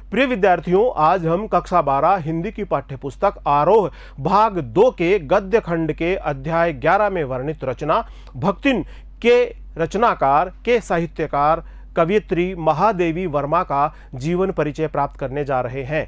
प्रिय विद्यार्थियों, आज हम कक्षा 12 हिंदी की पाठ्यपुस्तक आरोह भाग 2 के गद्य खंड के अध्याय 11 में वर्णित रचना भक्तिन के रचनाकार के साहित्यकार कवयित्री महादेवी वर्मा का जीवन परिचय प्राप्त करने जा रहे हैं।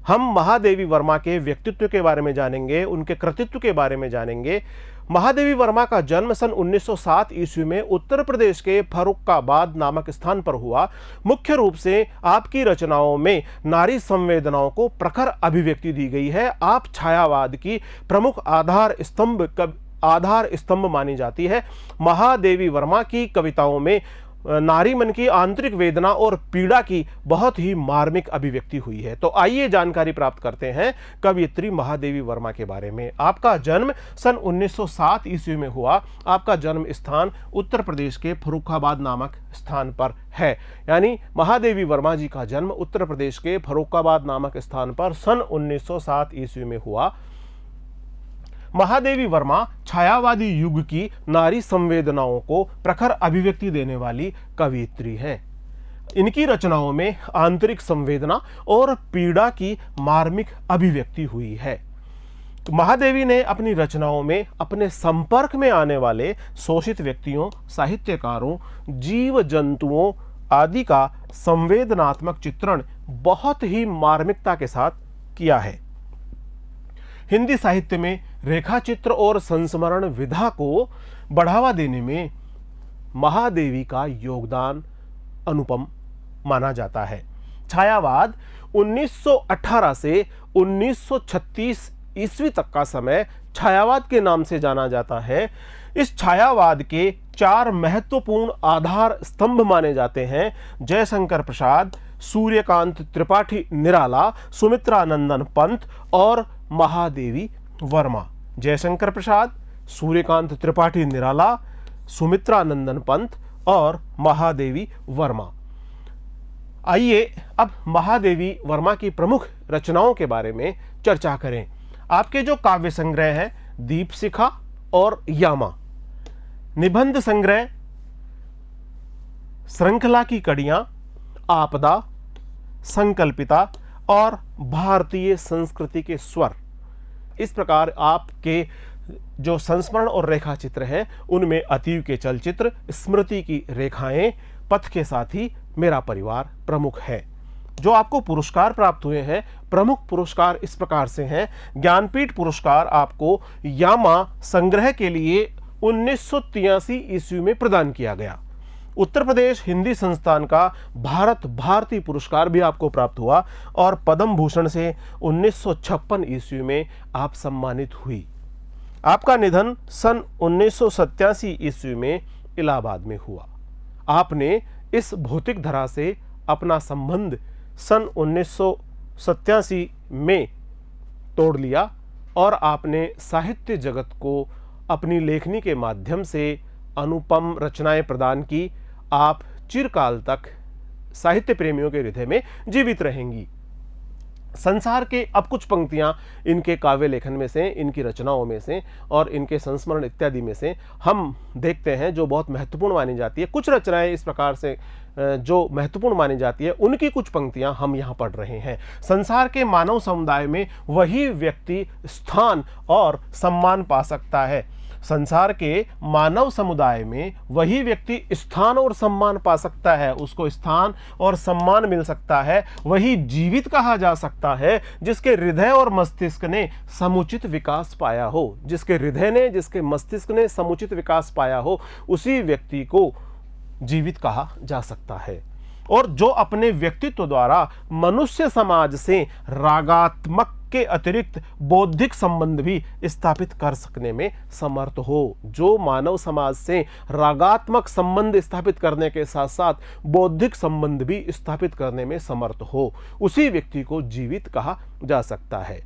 हम महादेवी वर्मा के व्यक्तित्व के बारे में जानेंगे, उनके कृतित्व के बारे में जानेंगे। महादेवी वर्मा का जन्म सन 1907 ईस्वी में उत्तर प्रदेश के फर्रुखाबाद नामक स्थान पर हुआ। मुख्य रूप से आपकी रचनाओं में नारी संवेदनाओं को प्रखर अभिव्यक्ति दी गई है। आप छायावाद की प्रमुख आधार स्तंभ मानी जाती है। महादेवी वर्मा की कविताओं में नारी मन की आंतरिक वेदना और पीड़ा की बहुत ही मार्मिक अभिव्यक्ति हुई है। तो आइए जानकारी प्राप्त करते हैं कवयित्री महादेवी वर्मा के बारे में। आपका जन्म सन 1907 ईस्वी में हुआ। आपका जन्म स्थान उत्तर प्रदेश के फर्रुखाबाद नामक स्थान पर है। यानी महादेवी वर्मा जी का जन्म उत्तर प्रदेश के फर्रुखाबाद नामक स्थान पर सन 1907 ईस्वी में हुआ। महादेवी वर्मा छायावादी युग की नारी संवेदनाओं को प्रखर अभिव्यक्ति देने वाली कवयित्री हैं। इनकी रचनाओं में आंतरिक संवेदना और पीड़ा की मार्मिक अभिव्यक्ति हुई है। महादेवी ने अपनी रचनाओं में अपने संपर्क में आने वाले शोषित व्यक्तियों, साहित्यकारों, जीव जंतुओं आदि का संवेदनात्मक चित्रण बहुत ही मार्मिकता के साथ किया है। हिंदी साहित्य में रेखाचित्र और संस्मरण विधा को बढ़ावा देने में महादेवी का योगदान अनुपम माना जाता है। छायावाद 1918 से 1936 ईस्वी तक का समय छायावाद के नाम से जाना जाता है। इस छायावाद के 4 महत्वपूर्ण आधार स्तंभ माने जाते हैं: जयशंकर प्रसाद, सूर्यकांत त्रिपाठी निराला, सुमित्रानंदन पंत और महादेवी वर्मा। जयशंकर प्रसाद, सूर्यकांत त्रिपाठी निराला, सुमित्रानंदन पंत और महादेवी वर्मा। आइए अब महादेवी वर्मा की प्रमुख रचनाओं के बारे में चर्चा करें। आपके जो काव्य संग्रह हैं दीपशिखा और यामा, निबंध संग्रह श्रृंखला की कड़ियां, आपदा, संकल्पिता और भारतीय संस्कृति के स्वर, इस प्रकार आपके जो संस्मरण और रेखा चित्र हैं उनमें अतीव के चलचित्र, स्मृति की रेखाएं, पथ के साथी, मेरा परिवार प्रमुख है। जो आपको पुरस्कार प्राप्त हुए हैं, प्रमुख पुरस्कार इस प्रकार से हैं। ज्ञानपीठ पुरस्कार आपको यामा संग्रह के लिए 1983 ईस्वी में प्रदान किया गया। उत्तर प्रदेश हिंदी संस्थान का भारत भारती पुरस्कार भी आपको प्राप्त हुआ और पद्म भूषण से 1956 ईस्वी में आप सम्मानित हुई। आपका निधन सन 1987 ईस्वी में इलाहाबाद में हुआ। आपने इस भौतिक धरा से अपना संबंध सन 1987 में तोड़ लिया और आपने साहित्य जगत को अपनी लेखनी के माध्यम से अनुपम रचनाएं प्रदान की। आप चिरकाल तक साहित्य प्रेमियों के हृदय में जीवित रहेंगी। संसार के अब कुछ पंक्तियां इनके काव्य लेखन में से, इनकी रचनाओं में से और इनके संस्मरण इत्यादि में से हम देखते हैं जो बहुत महत्वपूर्ण मानी जाती है। कुछ रचनाएं इस प्रकार से जो महत्वपूर्ण मानी जाती है उनकी कुछ पंक्तियां हम यहाँ पढ़ रहे हैं। संसार के मानव समुदाय में वही व्यक्ति स्थान और सम्मान पा सकता है। संसार के मानव समुदाय में वही व्यक्ति स्थान और सम्मान पा सकता है, उसको स्थान और सम्मान मिल सकता है। वही जीवित कहा जा सकता है जिसके हृदय और मस्तिष्क ने समुचित विकास पाया हो। जिसके हृदय ने, जिसके मस्तिष्क ने समुचित विकास पाया हो, उसी व्यक्ति को जीवित कहा जा सकता है। और जो अपने व्यक्तित्व द्वारा मनुष्य समाज से रागात्मक के अतिरिक्त बौद्धिक संबंध भी स्थापित कर सकने में समर्थ हो, जो मानव समाज से रागात्मक संबंध स्थापित करने के साथ साथ बौद्धिक संबंध भी स्थापित करने में समर्थ हो, उसी व्यक्ति को जीवित कहा जा सकता है।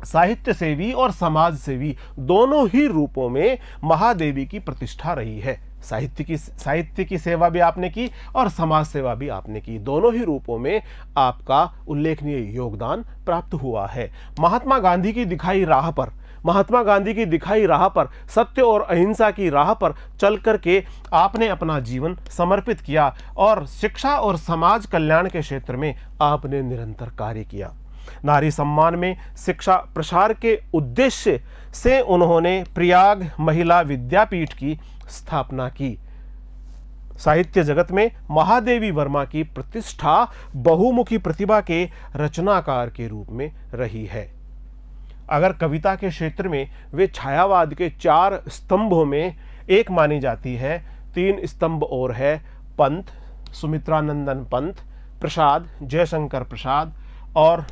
साहित्य सेवी और समाज सेवी दोनों ही रूपों में महादेवी की प्रतिष्ठा रही है। साहित्य की सेवा भी आपने की और समाज सेवा भी आपने की। दोनों ही रूपों में आपका उल्लेखनीय योगदान प्राप्त हुआ है। महात्मा गांधी की दिखाई राह पर महात्मा गांधी की दिखाई राह पर, सत्य और अहिंसा की राह पर चल करके आपने अपना जीवन समर्पित किया और शिक्षा और समाज कल्याण के क्षेत्र में आपने निरंतर कार्य किया। नारी सम्मान में शिक्षा प्रसार के उद्देश्य से उन्होंने प्रयाग महिला विद्यापीठ की स्थापना की। साहित्य जगत में महादेवी वर्मा की प्रतिष्ठा बहुमुखी प्रतिभा के रचनाकार के रूप में रही है। अगर कविता के क्षेत्र में वे छायावाद के 4 स्तंभों में एक मानी जाती है, 3 स्तंभ और है पंत, सुमित्रानंदन पंत, प्रसाद, जयशंकर प्रसाद और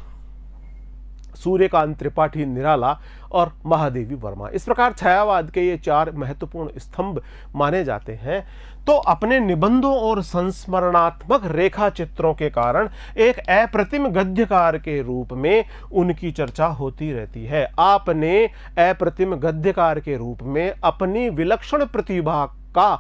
सूर्यकांत त्रिपाठी निराला और महादेवी वर्मा। इस प्रकार छायावाद के ये 4 महत्वपूर्ण स्तंभ माने जाते हैं। तो अपने निबंधों और संस्मरणात्मक रेखा चित्रों के कारण एक अप्रतिम गद्यकार के रूप में उनकी चर्चा होती रहती है। आपने अप्रतिम गद्यकार के रूप में अपनी विलक्षण प्रतिभा का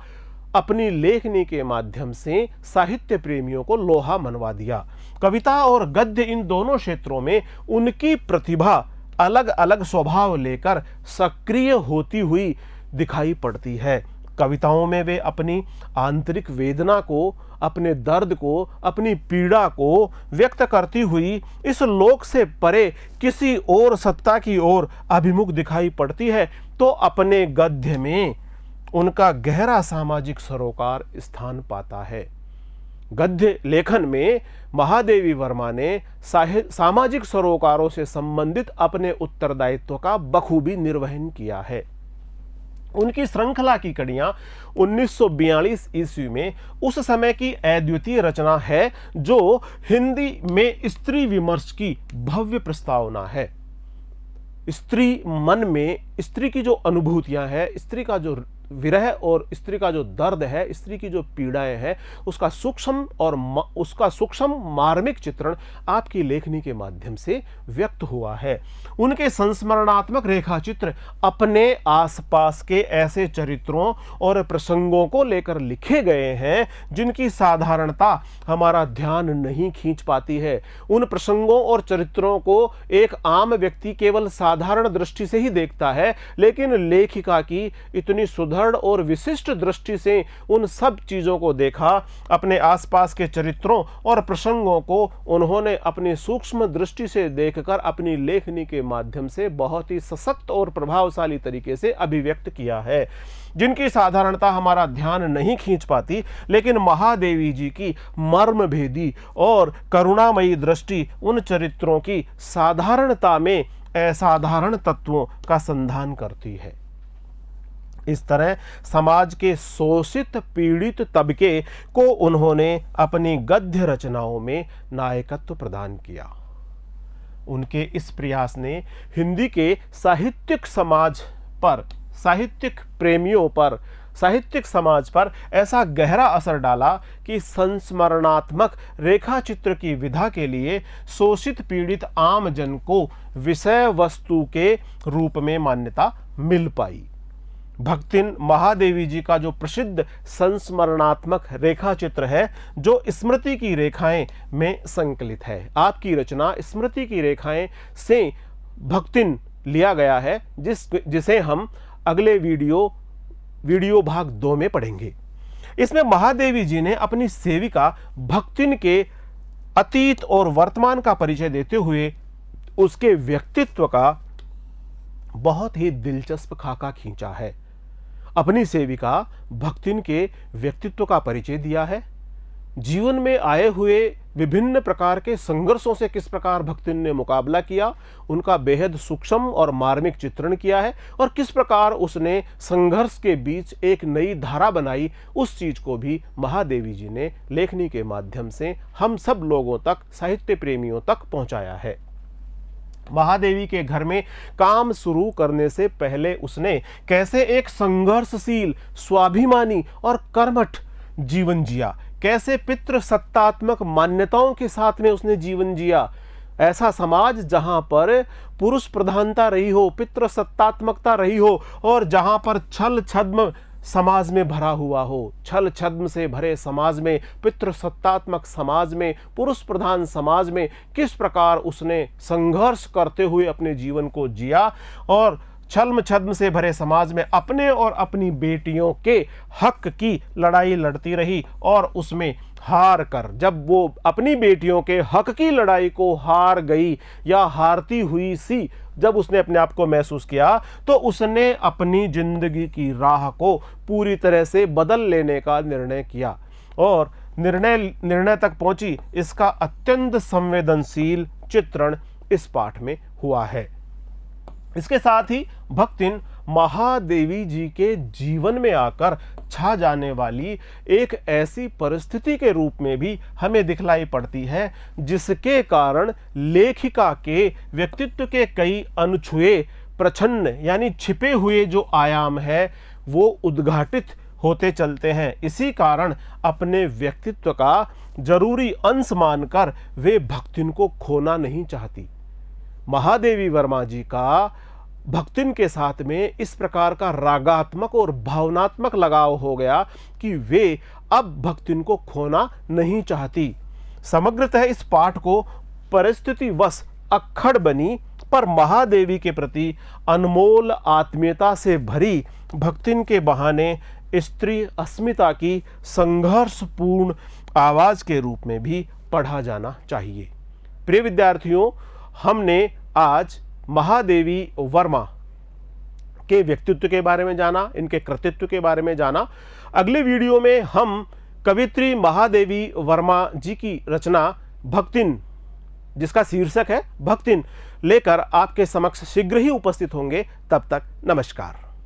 अपनी लेखनी के माध्यम से साहित्य प्रेमियों को लोहा मनवा दिया। कविता और गद्य इन दोनों क्षेत्रों में उनकी प्रतिभा अलग अलग स्वभाव लेकर सक्रिय होती हुई दिखाई पड़ती है। कविताओं में वे अपनी आंतरिक वेदना को, अपने दर्द को, अपनी पीड़ा को व्यक्त करती हुई इस लोक से परे किसी और सत्ता की ओर अभिमुख दिखाई पड़ती है। तो अपने गद्य में उनका गहरा सामाजिक सरोकार स्थान पाता है। गद्य लेखन में महादेवी वर्मा ने सामाजिक सरोकारों से संबंधित अपने उत्तरदायित्व का बखूबी निर्वहन किया है। उनकी श्रृंखला की कड़ियां 1942 ईस्वी में उस समय की अद्वितीय रचना है जो हिंदी में स्त्री विमर्श की भव्य प्रस्तावना है। स्त्री मन में स्त्री की जो अनुभूतियां हैं, स्त्री का जो विरह और स्त्री का जो दर्द है, स्त्री की जो पीड़ाएं हैं, उसका सूक्ष्म मार्मिक चित्रण आपकी लेखनी के माध्यम से व्यक्त हुआ है। उनके संस्मरणात्मक रेखाचित्र अपने आसपास के ऐसे चरित्रों और प्रसंगों को लेकर लिखे गए हैं जिनकी साधारणता हमारा ध्यान नहीं खींच पाती है। उन प्रसंगों और चरित्रों को एक आम व्यक्ति केवल साधारण दृष्टि से ही देखता है, लेकिन लेखिका की इतनी सुदृढ़ और विशिष्ट दृष्टि से उन सब चीजों को देखा। अपने आसपास के चरित्रों और प्रसंगों को उन्होंने अपनी सूक्ष्म दृष्टि से देखकर अपनी लेखनी के माध्यम से बहुत ही सशक्त और प्रभावशाली तरीके से अभिव्यक्त किया है, जिनकी साधारणता हमारा ध्यान नहीं खींच पाती, लेकिन महादेवी जी की मर्मभेदी और करुणामयी दृष्टि उन चरित्रों की साधारणता में असाधारण तत्वों का संधान करती है। इस तरह समाज के शोषित पीड़ित तबके को उन्होंने अपनी गद्य रचनाओं में नायकत्व प्रदान किया। उनके इस प्रयास ने हिंदी के साहित्यिक समाज पर, साहित्यिक प्रेमियों पर, साहित्यिक समाज पर ऐसा गहरा असर डाला कि संस्मरणात्मक रेखाचित्र की विधा के लिए शोषित पीड़ित आम जन को विषय वस्तु के रूप में मान्यता मिल पाई। भक्तिन महादेवी जी का जो प्रसिद्ध संस्मरणात्मक रेखा चित्र है, जो स्मृति की रेखाएं में संकलित है। आपकी रचना स्मृति की रेखाएं से भक्तिन लिया गया है, जिसे हम अगले वीडियो भाग 2 में पढ़ेंगे। इसमें महादेवी जी ने अपनी सेविका भक्तिन के अतीत और वर्तमान का परिचय देते हुए उसके व्यक्तित्व का बहुत ही दिलचस्प खाका खींचा है। अपनी सेविका भक्तिन के व्यक्तित्व का परिचय दिया है। जीवन में आए हुए विभिन्न प्रकार के संघर्षों से किस प्रकार भक्तिन ने मुकाबला किया, उनका बेहद सूक्ष्म और मार्मिक चित्रण किया है, और किस प्रकार उसने संघर्ष के बीच एक नई धारा बनाई, उस चीज को भी महादेवी जी ने लेखनी के माध्यम से हम सब लोगों तक, साहित्य प्रेमियों तक पहुंचाया है। महादेवी के घर में काम शुरू करने से पहले उसने कैसे एक संघर्षशील, स्वाभिमानी और कर्मठ जीवन जिया, कैसे पितृसत्तात्मक मान्यताओं के साथ में उसने जीवन जिया। ऐसा समाज जहां पर पुरुष प्रधानता रही हो, पितृसत्तात्मकता रही हो, और जहां पर छल छद्म समाज में भरा हुआ हो, छल छद्म से भरे समाज में, पितृसत्तात्मक समाज में, पुरुष प्रधान समाज में किस प्रकार उसने संघर्ष करते हुए अपने जीवन को जिया और छल्म छद्म से भरे समाज में अपने और अपनी बेटियों के हक की लड़ाई लड़ती रही और उसमें हार कर, जब वो अपनी बेटियों के हक की लड़ाई को हार गई या हारती हुई सी जब उसने अपने आप को महसूस किया, तो उसने अपनी जिंदगी की राह को पूरी तरह से बदल लेने का निर्णय किया और निर्णय तक पहुंची। इसका अत्यंत संवेदनशील चित्रण इस पाठ में हुआ है। इसके साथ ही भक्तिन महादेवी जी के जीवन में आकर छा जाने वाली एक ऐसी परिस्थिति के रूप में भी हमें दिखलाई पड़ती है, जिसके कारण लेखिका के व्यक्तित्व के कई अनछुए, प्रछन्न यानी छिपे हुए जो आयाम है वो उद्घाटित होते चलते हैं। इसी कारण अपने व्यक्तित्व का जरूरी अंश मानकर वे भक्तिन को खोना नहीं चाहती। महादेवी वर्मा जी का भक्तिन के साथ में इस प्रकार का रागात्मक और भावनात्मक लगाव हो गया कि वे अब भक्तिन को खोना नहीं चाहती। समग्रतः इस पाठ को परिस्थितिवश अक्खड़ बनी पर महादेवी के प्रति अनमोल आत्मीयता से भरी भक्तिन के बहाने स्त्री अस्मिता की संघर्षपूर्ण आवाज के रूप में भी पढ़ा जाना चाहिए। प्रिय विद्यार्थियों, हमने आज महादेवी वर्मा के व्यक्तित्व के बारे में जाना, इनके कृतित्व के बारे में जाना। अगले वीडियो में हम कवित्री महादेवी वर्मा जी की रचना भक्तिन, जिसका शीर्षक है भक्तिन, लेकर आपके समक्ष शीघ्र ही उपस्थित होंगे। तब तक नमस्कार।